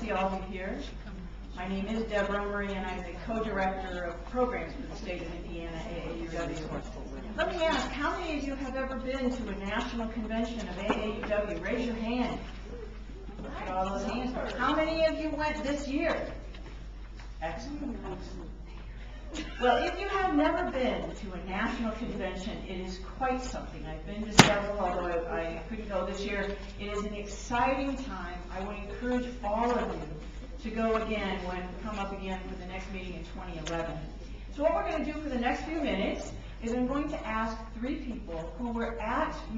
see all of you here. My name is Deborah Murray, and I'm the co-director of programs for the state of Indiana, AAUW. Let me ask, how many of you have ever been to a national convention of AAUW? Raise your hand. Look at all those hands. How many of you went this year? Excellent. Well, if you have never been to a national convention, it is quite something. I've been to several, although I couldn't go this year. It is an exciting time. I would encourage all of you to go again come up again for the next meeting in 2011. So what we're going to do for the next few minutes is I'm going to ask 3 people who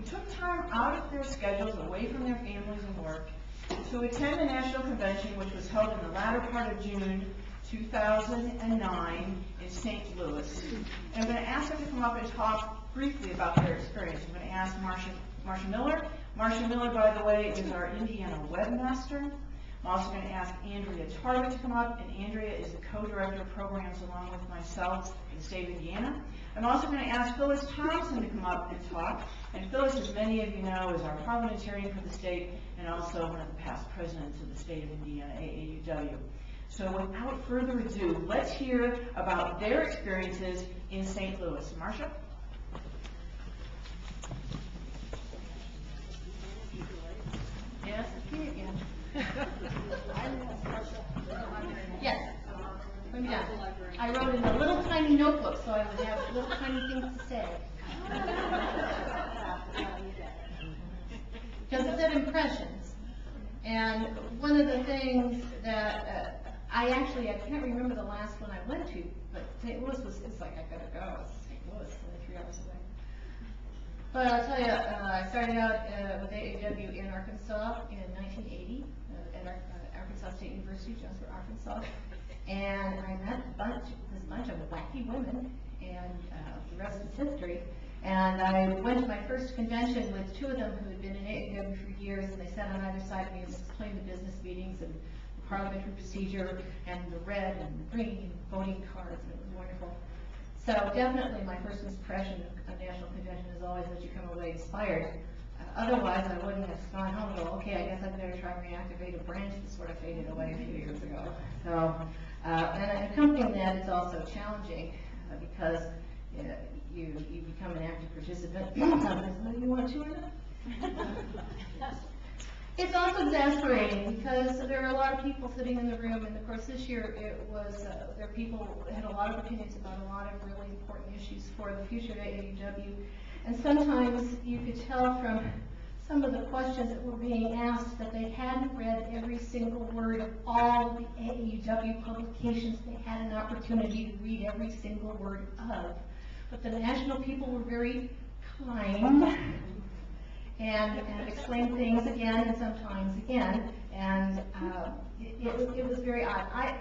took time out of their schedules, away from their families and work, to attend the national convention, which was held in the latter part of June 2009 in St. Louis. And I'm going to ask them to come up and talk briefly about their experience. I'm going to ask Marsha Miller. Marsha Miller, by the way, is our Indiana webmaster. I'm also going to ask Andrea Tarbet to come up, and Andrea is the co-director of programs along with myself in the state of Indiana. I'm also going to ask Phyllis Thompson to come up and talk. And Phyllis, as many of you know, is our parliamentarian for the state and also one of the past presidents of the state of Indiana, AAUW. So without further ado, let's hear about their experiences in St. Louis. Marsha? Yes, it's me again. Yes. Let me down. I wrote in a little tiny notebook so I would have little tiny things to say. Because it said impressions. And one of the things that I can't remember the last one I went to, but St. Louis it's like, I gotta go. It's St. Louis, only 3 hours away. But I'll tell you, I started out with AAUW in Arkansas in 1980 at Arkansas State University, Jasper, Arkansas. And I met this bunch of wacky women, and the rest is history. And I went to my first convention with 2 of them who had been in AAUW for years, and they sat on either side of me and explained the business meetings and the parliamentary procedure and the red and the green voting cards, and it was wonderful. So definitely my first impression of a national convention is always that you come away inspired. Otherwise, I wouldn't have gone home and go, okay, I guess I'd better try and reactivate a branch that sort of faded away a few years ago. So, and accompanying that, it's also challenging because you become an active participant. Whether you want to or not. It's also exasperating because there are a lot of people sitting in the room, and of course this year it was, there are people who had a lot of opinions about a lot of really important issues for the future of AAUW. And sometimes you could tell from some of the questions that were being asked that they hadn't read every single word of all of the AAUW publications they had an opportunity to read every single word of. But the national people were very kind and explained things again and sometimes again, and it was very odd.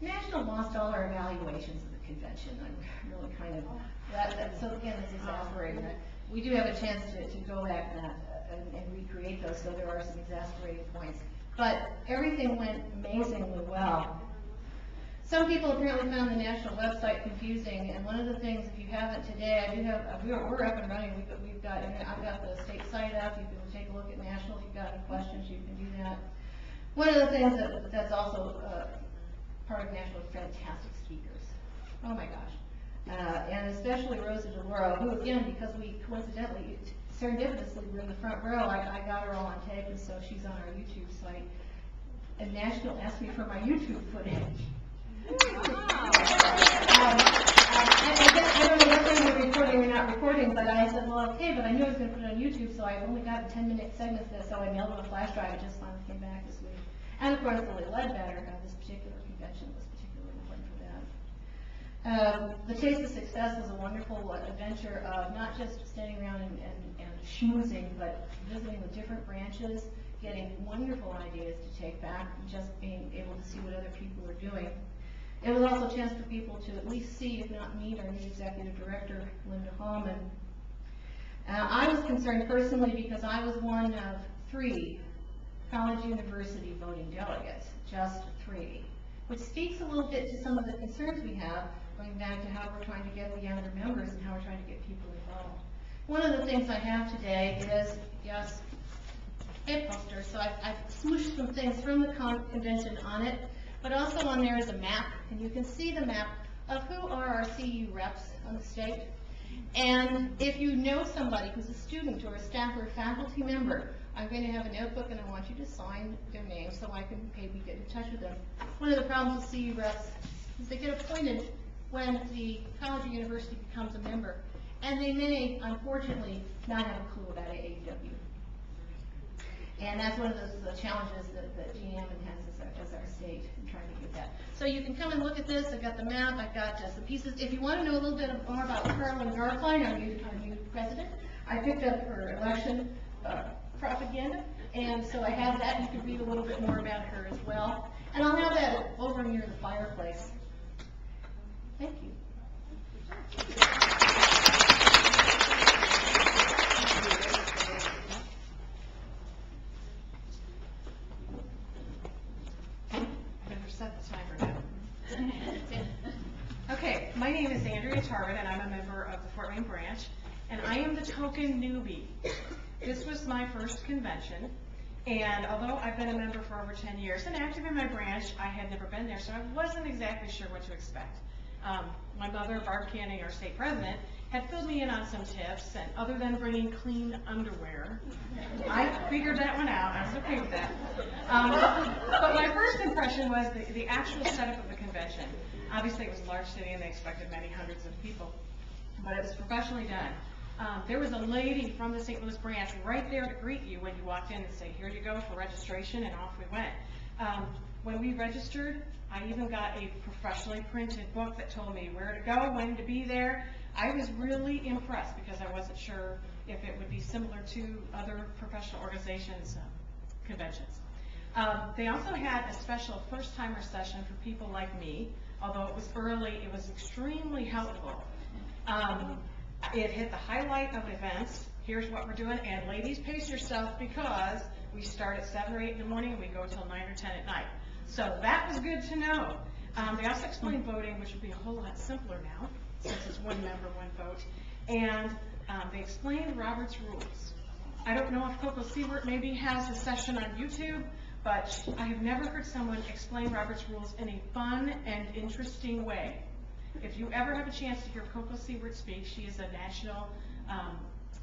National lost all our evaluations of the convention. I'm really kind of so again, it's exasperating. We do have a chance to go back and recreate those, so there are some exasperating points. But everything went amazingly well. Some people apparently found the national website confusing, and one of the things, if you haven't today, I do have. We're up and running. I've got the state site up. You can take a look at national. If you've got any questions, you can do that. One of the things that's also part of national is fantastic speakers. Oh my gosh. And especially Rosa DeLauro, who again, because we coincidentally, serendipitously, were in the front row, I got her all on tape, and so she's on our YouTube site. And National asked me for my YouTube footage. I don't know whether they were recording or not recording, but I said, well, okay, but I knew I was going to put it on YouTube, so I only got 10-minute segments there, so I mailed them a flash drive. It just finally came back this week. And of course, Lily Ledbetter, this particular convention was particularly important for that. The Taste of Success was a wonderful adventure of not just standing around and schmoozing, but visiting with different branches, getting wonderful ideas to take back, and just being able to see what other people are doing. It was also a chance for people to at least see, if not meet, our new executive director, Linda Hallman. I was concerned personally because I was one of 3 college university voting delegates, just 3, which speaks a little bit to some of the concerns we have, going back to how we're trying to get the younger members and how we're trying to get people involved. One of the things I have today is, yes, a poster, so I've smooshed some things from the convention on it, but also on there is a map, and you can see the map of who are our CU reps on the state. And if you know somebody who's a student or a staff or a faculty member, I'm going to have a notebook and I want you to sign their name so I can maybe get in touch with them. One of the problems with CU reps is they get appointed when the college or university becomes a member, and they may, unfortunately, not have a clue about AAUW. And that's one of those challenges that GM has as our state in trying to get that. So you can come and look at this. I've got the map. I've got some pieces. If you want to know a little bit more about Carolyn Garfline, our new president, I picked up her election propaganda, and so I have that. You can read a little bit more about her as well. And I'll have that over near the fireplace. Thank you. Okay, my name is Andrea Tarbet, and I'm a member of the Fort Wayne branch, and I am the token newbie. This was my first convention, and although I've been a member for over 10 years and active in my branch, I had never been there, so I wasn't exactly sure what to expect. My mother, Barb Canning, our state president, had filled me in on some tips, and other than bringing clean underwear, I figured that one out. I was okay with that. But my first impression was the actual setup of the convention. Obviously, it was a large city, and they expected many hundreds of people, but it was professionally done. There was a lady from the St. Louis branch right there to greet you when you walked in and say, "Here you go for registration," and off we went. When we registered, I even got a professionally printed book that told me where to go, when to be there. I was really impressed because I wasn't sure if it would be similar to other professional organizations' conventions. They also had a special first-timer session for people like me. Although it was early, it was extremely helpful. It hit the highlight of events. Here's what we're doing, and ladies, pace yourself because we start at 7 or 8 in the morning and we go till 9 or 10 at night. So that was good to know. They also explained voting, which would be a whole lot simpler now, since it's one member, one vote. And they explained Robert's rules. I don't know if Coco Siewert maybe has a session on YouTube, but I have never heard someone explain Robert's rules in a fun and interesting way. If you ever have a chance to hear Coco Siewert speak, she is a National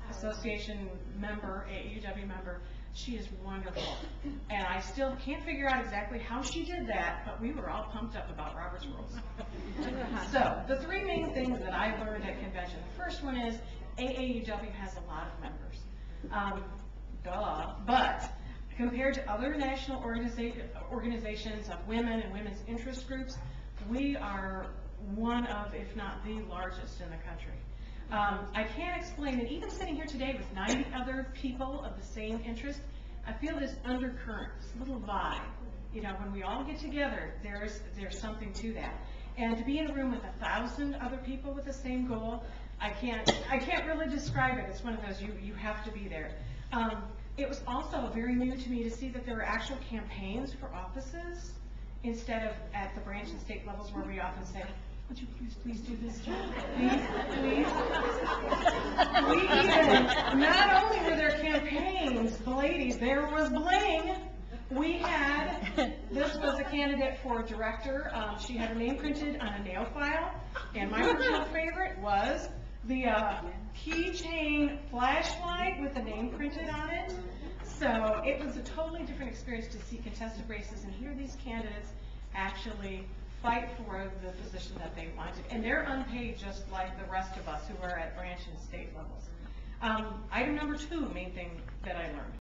Association member, AAUW member. She is wonderful. And I still can't figure out exactly how she did that, but we were all pumped up about Robert's rules. So, the three main things that I learned at convention. The first one is AAUW has a lot of members. But compared to other national organizations of women and women's interest groups, we are one of, if not the largest in the country. I can't explain it. Even sitting here today with 90 other people of the same interest, I feel this undercurrent, this little vibe. You know, when we all get together, there's something to that. And to be in a room with 1,000 other people with the same goal, I can't really describe it. It's one of those you have to be there. It was also very new to me to see that there were actual campaigns for offices instead of at the branch and state levels where we often say, "Would you please do this job? Please." We even, not only were there campaigns, ladies, there was bling. We had, this was a candidate for director. She had her name printed on a nail file, and my personal favorite was the keychain flashlight with the name printed on it. So it was a totally different experience to see contested races and hear these candidates actually fight for the position that they wanted. And they're unpaid just like the rest of us who are at branch and state levels. Item number 2, main thing that I learned.